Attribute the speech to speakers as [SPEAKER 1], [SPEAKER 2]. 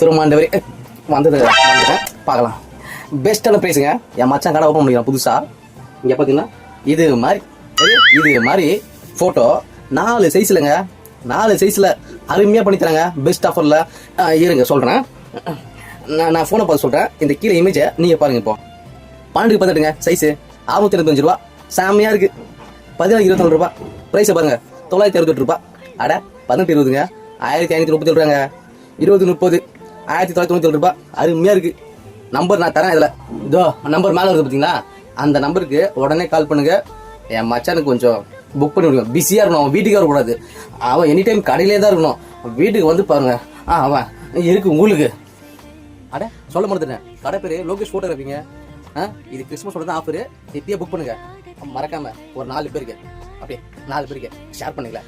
[SPEAKER 1] திருமாண்டவரே வந்தது பார்க்கலாம். பெஸ்ட்டான ப்ரைஸுங்க. என் மச்சான் கடை ஓப்பன் பண்ணிக்கலாம் புதுசாக. இங்கே பார்த்தீங்கன்னா இது மாதிரி ஃபோட்டோ 4 சைஸ்லங்க, 4 சைஸில் அருமையாக பண்ணித்தராங்க. பெஸ்ட் ஆஃபரில் இருங்க சொல்கிறேன். நான் ஃபோனை பார்த்து சொல்கிறேன். இந்த கீழே இமேஜை நீங்கள் பாருங்கள். இப்போ 12-18 சைஸு 625 ரூபா. செம்மையாக இருக்குது. 17-24 ரூபா. ப்ரைஸை பாருங்கள், 968 ரூபா. அட 18-20ங்க, 1537 ரூபாங்க. 20-30, 1997 ரூபா. அருமையாக இருக்குது. நம்பர் நான் தரேன். இதில் இதோ நம்பர் மேலே இருக்குது பார்த்தீங்களா, அந்த நம்பருக்கு உடனே கால் பண்ணுங்க. என் மச்சானுக்கு கொஞ்சம் புக் பண்ணி விடுங்க. பிஸியாக இருக்கணும், அவன் வீட்டுக்கே வரக்கூடாது. அவன் எனி டைம் கடையிலே தான் இருக்கணும். வீட்டுக்கு வந்து பாருங்க. அவன் இருக்கு உங்களுக்கு. அட சொல்ல முடிஞ்சுட்டேன், கடை பேர் லோகேஷ் ஃபோட்டோகிராஃபிங்க. இது கிறிஸ்மஸோட தான் ஆஃபரு. இப்பயே புக் பண்ணுங்க. மறக்காம ஒரு 4 பேருக்கு அப்படியே 4 பேருக்கு ஷேர் பண்ணுங்களேன்.